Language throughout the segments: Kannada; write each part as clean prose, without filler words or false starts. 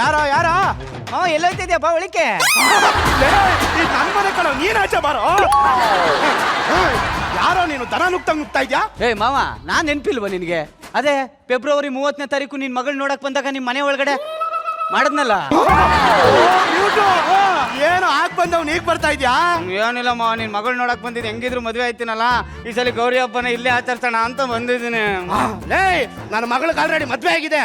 ಯಾರೋ ಯಾರೋ ಎಲ್ಲೋಯ್ತಿದ್ಯಾ ಬಾ ಒಳಿಕೆ. ನನ್ನ ಮನೆ ಕಣ, ನೀನ್ ಆಚೆ ಬಾರೋ. ಯಾರೋ ನೀನು ದನ ನುಗ್ತಾ ಇದ್ಯಾ? ಮಾವ ನಾನ್ ನೆನ್ಪಿಲ್ವ ನಿನ್ಗೆ? ಅದೇ ಫೆಬ್ರವರಿ 30ನೇ ತಾರೀಕು ನಿನ್ ಮಗಳ್ ನೋಡಕ್ ಬಂದಾಗ ನಿಮ್ ಮನೆ ಒಳಗಡೆ ಮಾಡದ್ನಲ್ಲ. ಏನು ಆಗ್ ಬಂದವ್ ಈಗ ಬರ್ತಾ ಇದ್ಯಾ? ಏನಿಲ್ಲ ಮಾವ, ನಿನ್ ಮಗಳ್ ನೋಡಕ್ ಬಂದಿದ್ ಹೆಂಗಿದ್ರು ಮದ್ವೆ ಆಯ್ತೀನಲ್ಲ, ಈ ಸಲ ಗೌರಿ ಹಬ್ಬನ ಇಲ್ಲೇ ಆಚರಿಸೋಣ ಅಂತ ಬಂದಿದ್ದೀನಿ. ಲೇ, ನನ್ನ ಮಗಳಿಗೆ ಆಲ್ರೆಡಿ ಮದ್ವೆ ಆಗಿದೆ.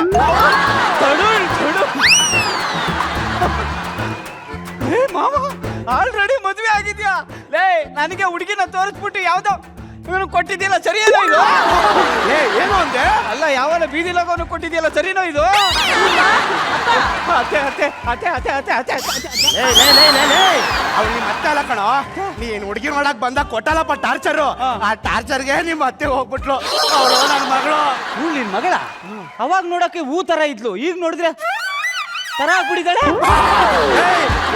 ಮಾವ ಆಲ್ರೆಡಿ ಮದ್ವೆ ಆಗಿದ್ಯಾ? ಲೇ, ನನಗೆ ಹುಡುಗಿನ ತೋರಿಸ್ಬಿಟ್ಟು ಯಾವ್ದೋ ಇವನು ಕೊಟ್ಟಿದ್ದಿಲ್ಲ, ಸರಿಯಲ್ಲ ಇದು? ಏನು ಅಂದೆ? ಅಲ್ಲ, ಯಾವನ ಬೀದಿ ಲಗೋನು ಕೊಟ್ಟಿದ್ಯಲ್ಲ, ಸರಿನೋ ಇದು? ಅತ್ತೆ ಅತ್ತೆ ಅತ್ತೆ ಅತ್ತೆ ಅತ್ತೆ ಅತ್ತೆ ಅವ್ಳು ನಿಮ್ಮ ಅತ್ತೆ ಅಲ್ಲ ಕಣೋ. ನೀನ್ ಹುಡುಗಿ ನೋಡಕ್ ಬಂದಾಗ ಕೊಟ್ಟಲ್ಲಪ್ಪ ಟಾರ್ಚರು. ಆ ಟಾರ್ಚರ್ಗೆ ನಿಮ್ಮ ಅತ್ತೆ ಹೋಗ್ಬಿಟ್ಲು. ಅವಳು ನನ್ನ ಮಗಳು. ನಿನ್ ಮಗಳ ಅವಾಗ ನೋಡಕ್ಕೆ ಹೂ ತರ ಇದ್ಲು, ಈಗ ನೋಡಿದ್ರೆ ತರ ಆಗ್ಬಿಟ್ಟಿದ್ದಾಳೆ.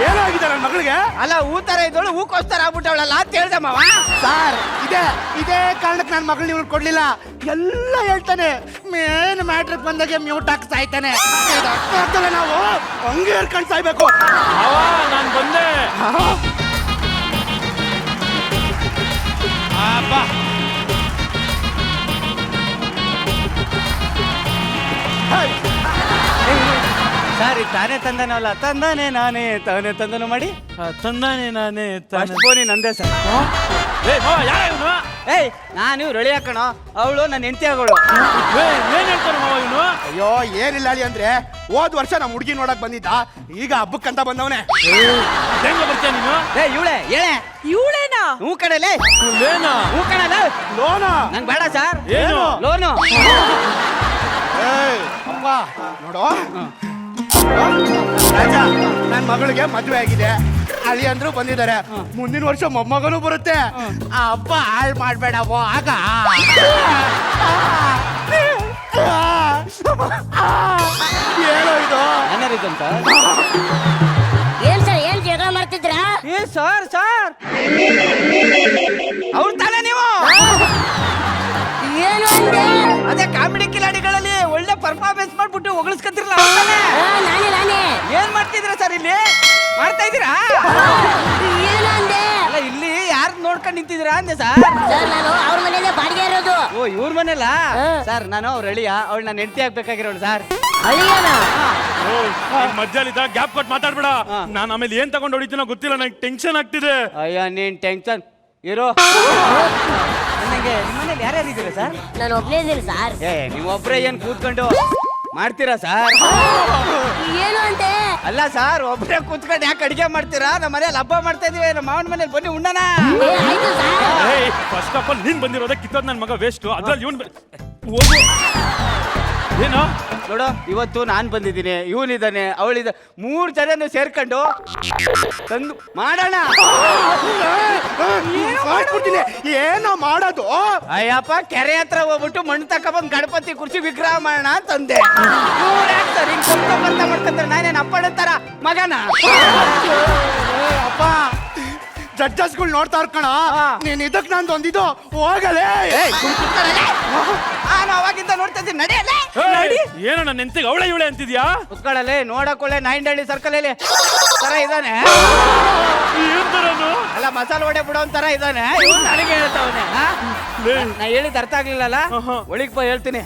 ಏನಾಗಿದೆ ನನ್ನ ಮಗಳಿಗೆ? ಅಲ್ಲ, ಹೂ ತರ ಇದ್ದವಳು ಹೂಕೋಸ್ತರ ಆಗ್ಬಿಟ್ಟವಳಲ್ಲ ಅಂತ ಹೇಳ್ದೆ ಮಾವ. ಸರ್, ಇದೇ ಕಾರಣಕ್ಕೆ ನನ್ನ ಮಗಳು ನೀವು ಕೊಡ್ಲಿಲ್ಲ. ಎಲ್ಲ ಹೇಳ್ತಾನೆ, ಮೇನ್ ಮ್ಯಾಟ್ರಿಕ್ ಬಂದಾಗೆ ಮ್ಯೂಟ್ ಹಾಕಿ ಸಾಯ್ತಾನೆ. ನಾವು ಹಂಗೆ ಹೇಳ್ಕೊಂಡು ಸಾಯ್ಬೇಕು. ನಾನು ಬಂದೆ. ಸರ್, ತಾನೇ ತಂದನಲ್ಲ, ತಂದಾನೆ ನಾನೇ ತಾನೇ ತಂದನು ಮಾಡಿ ತಂದಾನೆ ನಾನೇ ಬೋನಿ ನಂದೇ ಸರ್. ಏಯ್, ನಾನು ರಳಿ ಹಾಕೋಣ, ಅವಳು ನನ್ನ ಹೆಂಡತಿ ಆಗೋಳು. ಏನ್ ಹೇಳ್ತಾರ ಮಾವ ಇವನು? ಅಯ್ಯೋ, ಏನಿಲ್ಲ ಅಳಿ ಅಂದ್ರೆ, ಹೋದ್ ವರ್ಷ ನಮ್ಮ ಹುಡುಗಿ ನೋಡಕ್ ಬಂದಿದ್ದ, ಈಗ ಹಬ್ಬಕ್ಕಂತ ಬಂದವನೇ. ಹೆಂಗ ಬರ್ತೀಯ ನೀನು? ಇವಳೆ ಇವಳೇನಾ? ಹೂ ಕಡಲೆ ಹೂ ಕಣಲ್ಲ, ಲೋನಾ? ನಂಗೆ ಬೇಡ ಸರ್. ಏನು ಲೋನು? ಅಪ್ಪ ನೋಡು ರಾಜ, ನನ್ನ ಮಗಳಿಗೆ ಮದುವೆ ಆಗಿದೆ, ಅಳಿ ಅಂದ್ರು ಬಂದಿದ್ದಾರೆ. ಮುಂದಿನ ವರ್ಷ ಮೊಮ್ಮಗನೂ ಬರುತ್ತೆ. ಆ ಹಬ್ಬ ಹಾಳು ಮಾಡ್ಬೇಡವೋ. ಆಗ ಏನೋ ಇದು ಅನ್ನರಿದಂತ. ಏನ್ ಸರ್, ಏನ್ ಜಗಳ ಮಾಡ್ತಿದ್ರ? ಸರ್ ಅವ್ರು ತಾನೇ ನೀವು? ಏನು ಅಂದೆ? ಅದೇ ಕಾಮಿಡಿ ಕಿಲಾಡಿಗಳಲ್ಲಿ ಒಳ್ಳೆ ಪರ್ಫಾರ್ಮೆನ್ಸ್ ಮಾಡ್ಬಿಟ್ಟು ಹೊಗಳಿಸ್ಕೊತಿರಲ್ಲ, ನಾನೇ ಏನ್ ಮಾಡ್ತಿದ್ದೀರಾ ಸರ್? ಇಲ್ಲಿ ಮಾಡ್ತಾ ಇದ್ದೀರಾ? ಏನು ಅಂದೆ? ಅಲ್ಲ, ಇಲ್ಲಿ ಯಾರು ನೋಡ್ಕೊಂಡು ನಿಂತಿದ್ದೀರಾ ಅಂದೆ ಸರ್. ಸರ್, ನಾನು ಅವ್ರ ಮನೇಲೆ ಬಾಡಿಗೆ ಇರೋದು. ಓ, ಇವ್ರ ಮನೆಲ್ಲ? ಸರ್, ನಾನು ಅವ್ರ ಅಳಿಯ, ಅವಳು ನಾನು ಹೆಂಡತಿ ಆಗ್ಬೇಕಾಗಿರೋಳು ಸರ್. ಅಳಿಯನ? ಮಧ್ಯಾಹ್ನ ಗ್ಯಾಪ್ ಕೊಟ್ಟು ಮಾತಾಡ್ಬೇಡ. ನಾನು ಆಮೇಲೆ ಏನ್ ತಗೊಂಡು ಹೊಡಿತೀನೋ ಗೊತ್ತಿಲ್ಲ, ನಂಗೆ ಟೆನ್ಷನ್ ಆಗ್ತಿದೆ. ಅಯ್ಯ, ನೀನ್ ಟೆನ್ಷನ್ ಇರೋ. ನನಗೆ ನಿಮ್ಮ ಮನೇಲಿ ಯಾರ್ಯಾರು ಇದ್ದೀರಾ ಸರ್? ನಾನು ಒಬ್ನೇ ಇದ್ದೀನಿ ಸರ್. ನೀವು ಒಬ್ರೇ ಏನ್ ಕೂತ್ಕೊಂಡು ಮಾಡ್ತೀರಾ ಸರ್? ಏನು ಅಂತೆ? ಅಲ್ಲ ಸರ್, ಒಬ್ರೇ ಕೂತ್ಕೊಂಡು ಯಾಕೆ ಅಡಿಗೆ ಮಾಡ್ತೀರಾ? ನಮ್ಮ ಮನೇಲಿ ಹಬ್ಬ ಮಾಡ್ತಾ ಇದೀವಿ, ನಮ್ಮ ಮಾವನ ಮನೇಲಿ ಬನ್ನಿ ಉಣ್ಣನ. ಆಯ್ತು ಸರ್. ಫಸ್ಟ್ ಆಫ್ ಆಲ್ ನೀನ್ ಬಂದಿರೋದೇ ಕಿತ್ತೋದ್ ನನ್ನ ಮಗ ವೇಸ್ಟ್. ಅದ್ರಲ್ಲಿ ಇವನ್ ಹೋಗು. ಏನು ನೋಡು, ಇವತ್ತು ನಾನ್ ಬಂದಿದ್ದೀನಿ, ಇವನಿದ್ದಾನೆ, ಅವಳಿದ, 3 ಜನನು ಸೇರ್ಕೊಂಡು ತಂದು ಮಾಡೋಣ. ಮಾಡ್ಬಿಡ್ತೀನಿ. ಏನೋ ಮಾಡೋದು? ಅಯ್ಯಪ್ಪ, ಕೆರೆ ಹತ್ರ ಹೋಗ್ಬಿಟ್ಟು ಮಣ್ಣು ತಕೊಂಡ್ಬಂದು ಗಣಪತಿ ಕುರ್ಚಿ ವಿಗ್ರಹ ಮಾಡೋಣ ಅಂತಂದೆ. ಸರ್, ಹಿಂಗ್ ಬರ್ತಾ ಮಾಡ್ಕೊಂತಾರೆ, ನಾನೇನು ಅಪ್ಪಣ ತರ ಮಗನ? ಅಪ್ಪ, ಜಡ್ಜಸ್ಗಳು ನೋಡ್ತಾ ಇರ್ಕಣ. ನೀನ್ ಇದಕ್ ನಂದು ಒಂದಿದು ಹೋಗಲೇ. ನಾನು ಅವಾಗಿಂದ ನೋಡ್ತಾ ಇದ್ದೀನಿ, ನಡೆಯಲ್ಲ. ಏನೋ ನನ್ನ ಹೆಂಡತಿಗೆ ಅವಳೆ ಇವಳೆ ಅಂತಿದ್ಯಾ? ಕುತ್ಕೊಳ್ಳಲೆ, ನೋಡಕೊಳ್ಳೆ, ನಾಯಿಂಡಳ್ಳಿ ಸರ್ಕಲ್ ಅಲ್ಲಿ ತರ ಇದ್ದಾನೆ. ಅಲ್ಲ, ಮಸಾಲೆ ವಡೆ ಬಿಡೋ ತರ ಇದ್ದಾನೆ. ಇವ್ನು ನನಗೆ ಹೇಳ್ತಾವನೆ. ನಾ ಹೇಳಿದ್ ಅರ್ಥ ಆಗ್ಲಿಲ್ಲಲ್ಲ, ಒಳಗ್ ಪೋ ಹೇಳ್ತೀನಿ.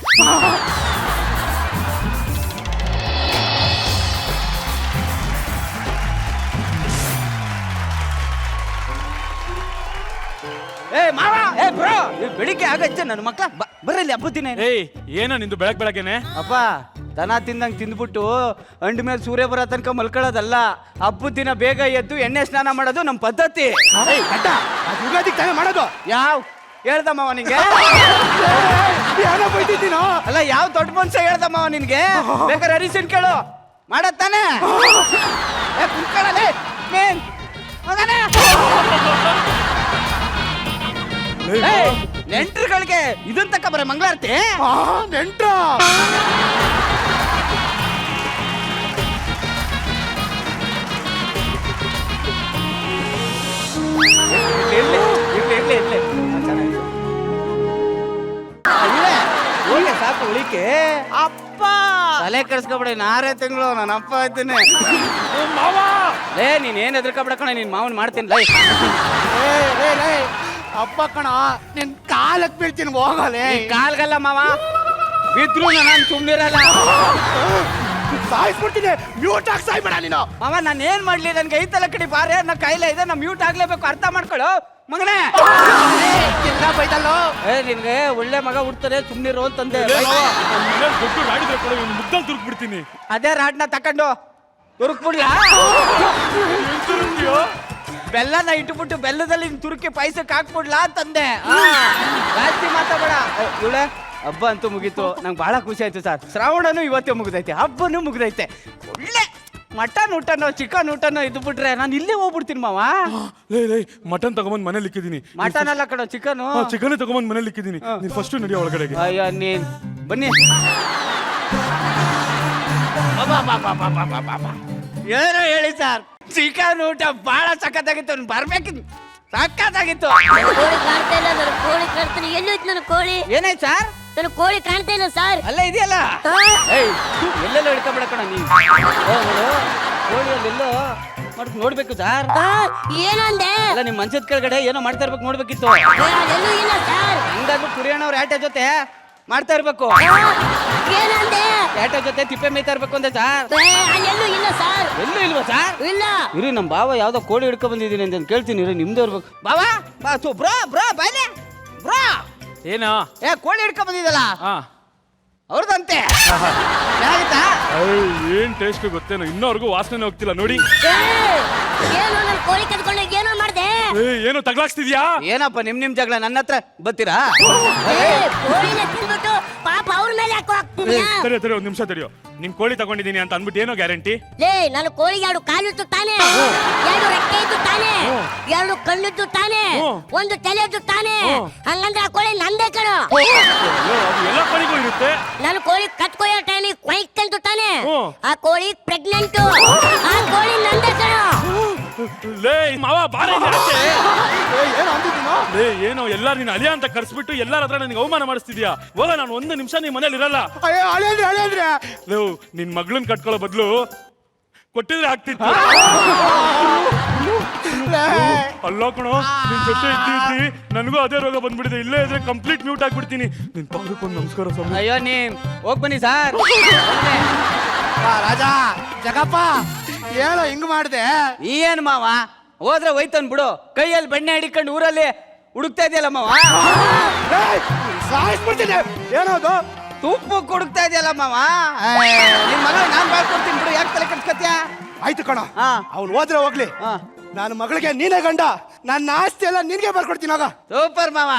ಮಾವ, ಬ್ರೋ, ಬೆಳಿಗ್ಗೆ ಆಗತ್ತೆ ನನ್ನ ಮಕ್ಳ ಬರ್ರಲ್ಲಿ ಹಬ್ಬದ ದಿನ. ಏನೋ ನಿಂದು ಬೆಳಗ್ಗೆನೆ ಅಪ್ಪ, ದನ ತಿಂದಂಗೆ ತಿಂದ್ಬಿಟ್ಟು ಅಂಡ್ ಮೇಲೆ ಸೂರ್ಯ ಬರೋ ತನಕ ಮಲ್ಕೊಳ್ಳೋದಲ್ಲ. ಹಬ್ಬದ ದಿನ ಬೇಗ ಎದ್ದು ಎಣ್ಣೆ ಸ್ನಾನ ಮಾಡೋದು ನಮ್ಮ ಪದ್ಧತಿ. ಯುಗಾದಿಗೆ ತಾನೇ ಮಾಡೋದು. ಯಾವ ಹೇಳ್ದಮ್ಮವ ನಿನ್ಗೆ? ಏನೋ ಬೈತಿದ್ದೀನೋ? ಅಲ್ಲ, ಯಾವ ದೊಡ್ಡ ಮನುಷ್ಯ ಹೇಳ್ದಮ್ಮವ ನಿನ್ಗೆ? ಬೇಕಾದ್ರೆ ಹರಿಸಿನ್ ಕೇಳು, ಮಾಡತ್ತಾನೆ. ಕುತ್ಕೊಳ್ಳಲೆ ಮೇನ್ ಮಗನೇ. ನೆಂಟ್ರುಗಳಿಗೆ ಇದನ್ ತಕ್ಕ ಬರ ಮಂಗಳಾರತಿ. ನೆಂಟ್ರ ಸಾಕು ಉಳಿಕೆ. ಯಾಕೆ ಅಪ್ಪ ತಲೆ ಕೆಡ್ಸ್ಕೊಬಿಡಿ, 6 ತಿಂಗಳು ನನ್ನ ಅಪ್ಪ ಇದ್ದೀನಿ. ಮಾವ ಲೇ ನೀನ್ ಏನ್ ಹೆದರ್ಕೊಬಿಡ ಕಣ, ನಿನ್ ಮಾವನ್ ಮಾಡ್ತೀನಿ ಲೈ. ಲೇ ಅಪ್ಪ ಕಣ, ನಿನ್ ಕಾಲಕ್ ಬೀಳ್ತೀನಿ ಹೋಗಲೇ. ಈ ಕಾಲ್ಗಲ್ಲ ಮಾವ, ಬಿದ್ರು ನಾನು ಸುಮ್ನಿರಲ್ಲ. ಸಾಯಿಸ್ಬಿಡ್ತೀನಿ, ಮ್ಯೂಟ್ ಆಗಿ ಸಾಯ್ಬೇಡ ನೀನು. ಮಾವ ನಾನು ಏನ್ ಮಾಡ್ಲಿ, ನನ್ಗೆ ಐತಲ್ಲ ಕಡೆ ಬಾರೆ, ನನ್ನ ಕಾಯಿಲೆ ಇದೆ, ನಾ ಮ್ಯೂಟ್ ಆಗ್ಲೇಬೇಕು, ಅರ್ಥ ಮಾಡ್ಕೊಳ್ಳು ಮಗನೇ. ಬೈದಲ್ಲೋ ನಿನ್ಗೆ ಒಳ್ಳೆ ಮಗ ಹುಡ್ತಾರೆ, ಸುಮ್ನಿರು ಅಂತಂದೆ. ದೊಡ್ಡ ರಾಡಿದ್ರೆ ಕೊಡು, ಮುಗ್ದಲ್ಲಿ ತುರುಕ್ ಬಿಡ್ತೀನಿ. ಅದೇ ರಾಡ್ನ ತಕೊಂಡು ತುರುಕ್ಬಿಡ್ಲಾ? ಬೆಲ್ಲನ ಇಟ್ಬಿಟ್ಟು ಬೆಲ್ಲದಲ್ಲಿ ತುರುಕಿ ಪಾಯಸಕ್ಕೆ ಹಾಕ್ಬಿಡ್ಲಾ ಅಂತಂದೆ. ಜಾಸ್ತಿ ಮಾತಾಡ ಇವಳೆ. ಹಬ್ಬ ಅಂತೂ ಮುಗೀತು, ನಂಗೆ ಬಹಳ ಖುಷಿ ಆಯ್ತು ಸರ್. ಶ್ರಾವಣನು ಇವತ್ತೇ ಮುಗ್ದೈತೆ, ಹಬ್ಬನೂ ಮುಗ್ದೈತೆ. ಒಳ್ಳೆ ಮಟನ್ ಊಟನೋ ಚಿಕನ್ ಊಟನೋ ಇದು ಬಿಟ್ರೆ ನಾನು ಇಲ್ಲೇ ಹೋಗ್ಬಿಡ್ತೀನಿ ಮಾವ. ಲೇ ಮಟನ್ ತಗೊಂಬಂದ್ ಮನೇಲಿ ಇಕ್ಕಿದೀನಿ. ಮಟನ್ ಅಲ್ಲ ಕಣೋ, ಚಿಕನು. ಚಿಕನ್ ತಗೊಂಬಂದ್ ಮನೇಲಿ ಇಕ್ಕಿದೀನಿ. ನೀನ್ ಫಸ್ಟ್ ನಡಿಯೋ ಒಳಗಡೆಗೆ. ಅಯ್ಯೋ ನೀನ್ ಬನ್ನಿ. ಏನೋ ಹೇಳಿ ಸರ್, ಚಿಕನ್ ಊಟ ಬಹಳ ಸಖತ್ತಾಗಿತ್ತು, ಬರ್ಬೇಕಿತ್ತು, ಸಖತ್ತಾಗಿತ್ತು. ಕೋಳಿ ಕಾಣ್ತಾ ಇಲ್ಲ, ನನ್ನ ಕೋಳಿ ಕಾಣ್ತಾನೆ. ಎಲ್ಲೋಯ್ತು ನನ್ನ ಕೋಳಿ? ಏನಾಯ್ತು ಸರ್? ನನ್ನ ಕೋಳಿ ಕಾಣ್ತಾ ಇಲ್ಲ ಸರ್. ಅಲ್ಲ ಇದೆಯಲ್ಲ, ಏಯ್ ಎಲ್ಲೆಲ್ಲೋ ಹಿಡ್ಕೊಬೇಡ ಕಣ ನೀನು. ಕೋಳಿಯಲ್ಲಿ ಎಲ್ಲೋ ಮಾಡ್ಕೊಂಡು ನೋಡ್ಬೇಕು ಸರ್. ಏನಂದೆ? ಅಲ್ಲ ನಿಮ್ ಮನ್ಸದ ಕೆಳಗಡೆ ಏನೋ ಮಾಡ್ತಾ ಇರ್ಬೇಕು, ನೋಡ್ಬೇಕಿತ್ತು. ಎಲ್ಲೂ ಇಲ್ಲ ಸರ್. ಹಂಗಾದ್ರು ಕುರಿಯಣ್ಣವ್ರ ಆಟ ಜೊತೆ ಮಾಡ್ತಾ ಇರ್ಬೇಕು. ಏನಂದೆ? ಆಟ ಜೊತೆ ತಿಪ್ಪೆ ಮೇಯ್ತಾ ಇರ್ಬೇಕು ಅಂದೆ ಸರ್. ಅಲ್ಲೆಲ್ಲೂ ಇಲ್ಲ ಸರ್. ಎಲ್ಲೂ ಇಲ್ವಾ ಸರ್? ಇಲ್ಲ. ಇರಿ ನಮ್ಮ ಬಾವ ಯಾವ್ದೋ ಕೋಳಿ ಹಿಡ್ಕೊ ಬಂದಿದ್ದೀನಿ ಅಂತ ಕೇಳ್ತೀನಿ. ಇರಿ ನಿಮ್ದೇ ಇರ್ಬೇಕು. ಬಾವಾ ಬಾ ತೂ ಬ್ರೋ ಬ್ರೋ ಬಾಯ್ಲೆ ಬ್ರೋ. ಏನಾ ಕೋಳಿ ಹಿಡ್ಕೊ ಬಂದಿದ್ದಲ್ಲ ಅವ್ರದಂತೆ. ಚೆನ್ನಾಗಿತ್ತಾ? ಏನ್ ಟೇಸ್ಟ್ ಗೊತ್ತೇನೋ, ಇನ್ನೋರ್ಗು ವಾಸನೆ ಹೋಗ್ತಿಲ್ಲ ನೋಡಿ. ಏನು ನನ್ನ ಕೋಳಿ ಕದ್ಕೊಂಡು ಏನೋ ಮಾಡ್ದೆ? ಏನು ತಗ್ಲಾಕ್ಸ್ತಿದ್ಯಾ? ಏನಪ್ಪ ನಿಮ್ ಜಗಳ ನನ್ನ ಹತ್ರ ಬರ್ತೀರಾ? ಕೋಳಿನ ತಿಂದ್ಬಿಟ್ಟು ಪಾಪ ಅವ್ರ ಮೇಲೆ ಯಾಕೋ ಹಾಕ್ತಿದ್ಯಾ? ತಡಿಯೋ ಒಂದ್ ನಿಮಿಷ ತಡಿಯೋ. ನಿಮ್ ಕೋಳಿ ತಗೊಂಡಿದ್ದೀನಿ ಅಂತ ಅಂದ್ಬಿಟ್ಟು ಏನೋ ಗ್ಯಾರಂಟಿ? ಲೇ ನನ್ನ ಕೋಳಿಗೆ 2 ಕಾಲಿತ್ತು ತಾನೆ, 2 ರೆಕ್ಕೆ ಇತ್ತು ತಾನೆ, 2 ಕಣ್ಣಿದ್ದು ತಾನೆ, 1 ತಲೆದ್ದು ತಾನೆ. ಹಂಗಂದ್ರೆ ಆ ಕೋಳಿ ನಂದೇ ಕಣೋ. ಅದು ಎಲ್ಲ ಕೋಳಿಗೂ ಇರುತ್ತೆ. ನನ್ನ ಕೋಳಿ ಕತ್ಕೊಯ್ಯೋ ಟೈಮಿಗೆ ಕ್ವೈಕ್ ಅಂತ ತಾನೆ, ಆ ಕೋಳಿ ಪ್ರೆಗ್ನೆಂಟ್, ಆ ಕೋಳಿ ನಂದೇ ಕಣೋ. ಲೇ ಮಾವ ಬಾರ ಏನು ಅಂದಿದ್ದೀನೋ? ಲೇ ಏನೋ ಎಲ್ಲಾರು ನೀನು ಅಲಿಯ ಅಂತ ಕರ್ಸ್ಬಿಟ್ಟು ಎಲ್ಲಾರ ಹತ್ರ ನನಗೆ ಅವಮಾನ ಮಾಡಿಸ್ತಿದ್ಯಾ. ಹೋಗ, ನಾನು 1 ನಿಮಿಷ ನಿಮ್ ಮನೇಲಿ ಇರಲ್ಲ. ಅಳಿಯಂದ್ರೆ ಲೇ ನಿನ್ ಮಗಳನ್ನ ಕಟ್ಕೊಳ್ಳೋ ಬದಲು ಕೊಟ್ಟಿದ್ರೆ ಆಗ್ತಿತ್ತು. ಅಲ್ಲ ಕಣೋ, ನಿನ್ ಜೊತೆ ಇದ್ದಿ ನನಗೂ ಅದೇ ರೋಗ ಬಂದ್ಬಿಟ್ಟಿದೆ. ಇಲ್ಲೇ ಇದ್ರೆ ಕಂಪ್ಲೀಟ್ ಮ್ಯೂಟ್ ಆಗ್ಬಿಡ್ತೀನಿ. ನಿನ್ ಪಾದಕ್ಕೊಂದು ನಮಸ್ಕಾರ ಸ್ವಾಮಿ. ಅಯ್ಯೋ ನೀನ್ ಹೋಗ್ ಬನ್ನಿ ಸರ್. ರಾಜ ಜಗಪ್ಪ ಏನೋ ಹಿಂಗ್ ಮಾಡ್ದೆ? ಏನ್ ಮಾವ ಹೋದ್ರೆ ಹೋಯ್ತನ್ ಬಿಡು, ಕೈಯಲ್ಲಿ ಬೆಣ್ಣೆ ಹಿಡಿಕೊಂಡು ಊರಲ್ಲಿ ಹುಡುಕ್ತಾ ಇದೆಯಲ್ಲ ಮಾವ. ಸಾಯಿಸ್ಬಿಡ್ತೀನಿ. ಏನದು? ತುಪ್ಪ ಹುಡುಕ್ತಾ ಇದೆಯಲ್ಲ ಮಾವ. ನಿನ್ ಮಗ ನಾನ್ ಬಾಳ್ಕೊಡ್ತೀನಿ ಬಿಡು, ಯಾಕೆ ತಲೆ ಕೆಡ್ಸ್ಕೊತ್ಯ? ಆಯ್ತು ಕಣ, ಹಾ. ಅವ್ನು ಹೋದ್ರೆ ಹೋಗ್ಲಿ. ನನ್ನ ಮಗಳಿಗೆ ನೀನೇ ಗಂಡ, ನನ್ನ ಆಸ್ತಿ ಎಲ್ಲ ನಿನ್ಗೆ ಬರ್ಕೊಡ್ತೀನಿ. ಹೋಗ. ಸೂಪರ್ ಮಾವ.